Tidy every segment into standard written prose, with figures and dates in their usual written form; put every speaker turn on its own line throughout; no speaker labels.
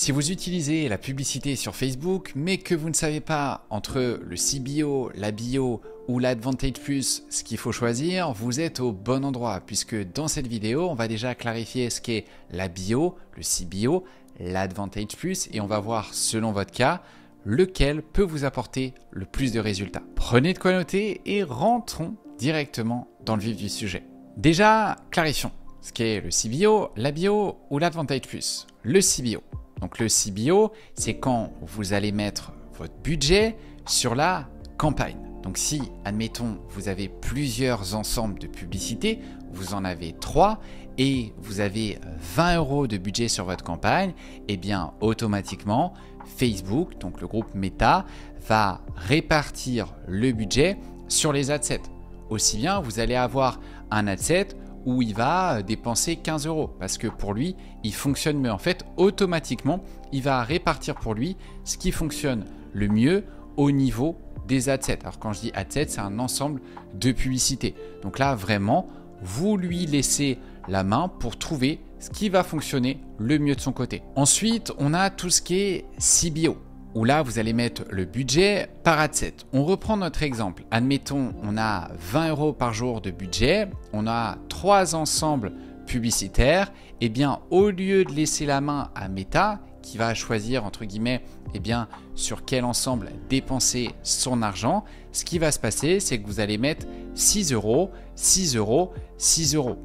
Si vous utilisez la publicité sur Facebook, mais que vous ne savez pas entre le CBO, la bio ou l'Advantage Plus ce qu'il faut choisir, vous êtes au bon endroit puisque dans cette vidéo, on va déjà clarifier ce qu'est la bio, le CBO, l'Advantage Plus et on va voir selon votre cas lequel peut vous apporter le plus de résultats. Prenez de quoi noter et rentrons directement dans le vif du sujet. Déjà, clarifions ce qu'est le CBO, la bio ou l'Advantage Plus. Le CBO. Donc le CBO, c'est quand vous allez mettre votre budget sur la campagne. Donc si, admettons, vous avez plusieurs ensembles de publicités, vous en avez 3 et vous avez 20 € de budget sur votre campagne, et bien automatiquement, Facebook, donc le groupe Meta, va répartir le budget sur les adsets. Aussi bien, vous allez avoir un adset où il va dépenser 15 € parce que pour lui, il fonctionne mieux. En fait, automatiquement, il va répartir pour lui ce qui fonctionne le mieux au niveau des adsets. Alors quand je dis adset, c'est un ensemble de publicités. Donc là, vraiment, vous lui laissez la main pour trouver ce qui va fonctionner le mieux de son côté. Ensuite, on a tout ce qui est CBO, où là, vous allez mettre le budget par adset. On reprend notre exemple. Admettons, on a 20 € par jour de budget, on a 3 ensembles publicitaires. Eh bien, au lieu de laisser la main à Meta, qui va choisir, entre guillemets, eh bien, sur quel ensemble dépenser son argent, ce qui va se passer, c'est que vous allez mettre 6 €, 6 €, 6 €.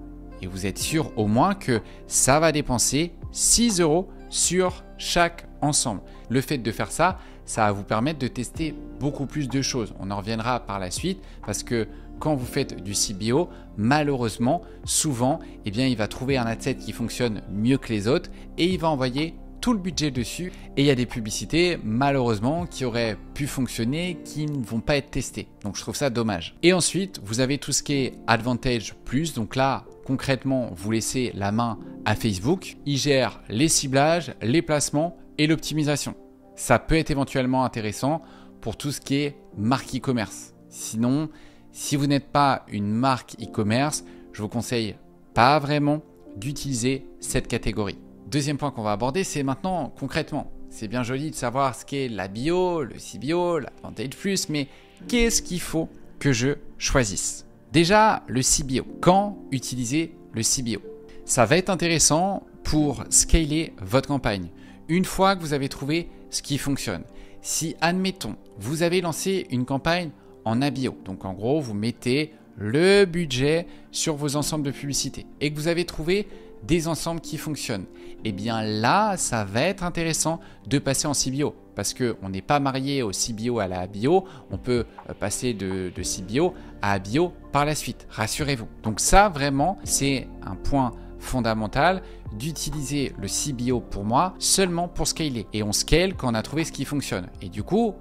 Et vous êtes sûr au moins que ça va dépenser 6 € sur chaque ensemble. Le fait de faire ça, ça va vous permettre de tester beaucoup plus de choses. On en reviendra par la suite parce que quand vous faites du CBO, malheureusement, souvent, eh bien, il va trouver un adset qui fonctionne mieux que les autres et il va envoyer tout le budget dessus. Et il y a des publicités, malheureusement, qui auraient pu fonctionner, qui ne vont pas être testées. Donc, je trouve ça dommage. Et ensuite, vous avez tout ce qui est Advantage Plus. Donc là, concrètement, vous laissez la main à Facebook. Il gère les ciblages, les placements et l'optimisation. Ça peut être éventuellement intéressant pour tout ce qui est marque e-commerce. Sinon, si vous n'êtes pas une marque e-commerce, je vous conseille pas vraiment d'utiliser cette catégorie. Deuxième point qu'on va aborder, c'est maintenant concrètement. C'est bien joli de savoir ce qu'est la bio, le CBO, l'Advantage Plus, mais qu'est-ce qu'il faut que je choisisse? Déjà, le CBO. Quand utiliser le CBO? Ça va être intéressant pour scaler votre campagne. Une fois que vous avez trouvé ce qui fonctionne. Si, admettons, vous avez lancé une campagne en ABO, donc en gros, vous mettez le budget sur vos ensembles de publicité et que vous avez trouvé des ensembles qui fonctionnent, eh bien là, ça va être intéressant de passer en CBO parce qu'on n'est pas marié au CBO à la ABO, on peut passer de CBO à ABO par la suite, rassurez-vous. Donc ça, vraiment, c'est un point fondamental d'utiliser le CBO pour moi seulement pour scaler. Et on scale quand on a trouvé ce qui fonctionne. Et du coup,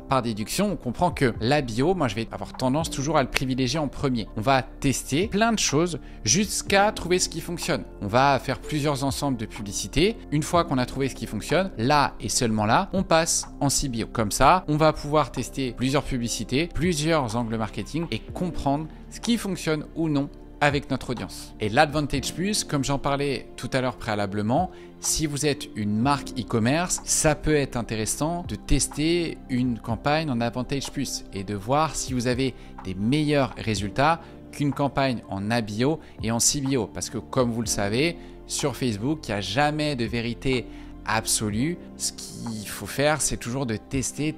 par déduction, on comprend que la bio, moi je vais avoir tendance toujours à le privilégier en premier. On va tester plein de choses jusqu'à trouver ce qui fonctionne. On va faire plusieurs ensembles de publicités. Une fois qu'on a trouvé ce qui fonctionne, là et seulement là, on passe en CBO. Comme ça, on va pouvoir tester plusieurs publicités, plusieurs angles marketing et comprendre ce qui fonctionne ou non avec notre audience. Et l'Advantage Plus, comme j'en parlais tout à l'heure préalablement, si vous êtes une marque e-commerce, ça peut être intéressant de tester une campagne en Advantage Plus et de voir si vous avez des meilleurs résultats qu'une campagne en ABO et en CBO. Parce que comme vous le savez, sur Facebook, il n'y a jamais de vérité absolue. Ce qu'il faut faire, c'est toujours de tester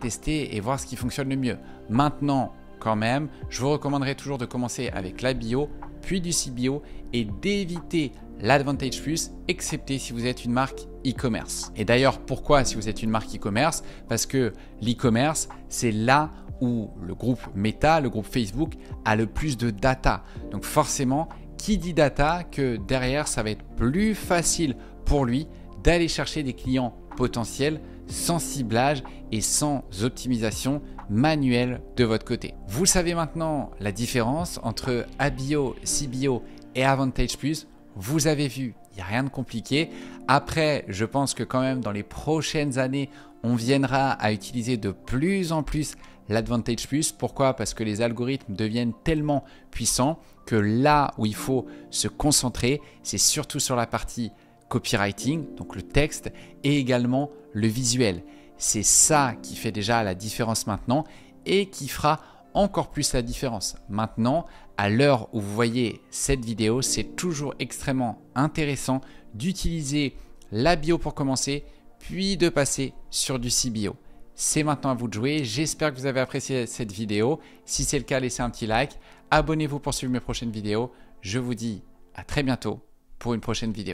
et voir ce qui fonctionne le mieux. Maintenant, quand même, je vous recommanderais toujours de commencer avec la bio, puis du CBO et d'éviter l'Advantage Plus, excepté si vous êtes une marque e-commerce. Et d'ailleurs, pourquoi si vous êtes une marque e-commerce? Parce que l'e-commerce, c'est là où le groupe Meta, le groupe Facebook, a le plus de data. Donc forcément, qui dit data, que derrière, ça va être plus facile pour lui d'aller chercher des clients potentiels sans ciblage et sans optimisation manuelle de votre côté. Vous savez maintenant la différence entre ABO, CBO et Advantage Plus. Vous avez vu, il n'y a rien de compliqué. Après, je pense que quand même dans les prochaines années, on viendra à utiliser de plus en plus l'Advantage Plus. Pourquoi? Parce que les algorithmes deviennent tellement puissants que là où il faut se concentrer, c'est surtout sur la partie copywriting, donc le texte, et également le visuel. C'est ça qui fait déjà la différence maintenant et qui fera encore plus la différence. Maintenant, à l'heure où vous voyez cette vidéo, c'est toujours extrêmement intéressant d'utiliser la bio pour commencer, puis de passer sur du CBO. C'est maintenant à vous de jouer. J'espère que vous avez apprécié cette vidéo. Si c'est le cas, laissez un petit like. Abonnez-vous pour suivre mes prochaines vidéos. Je vous dis à très bientôt pour une prochaine vidéo.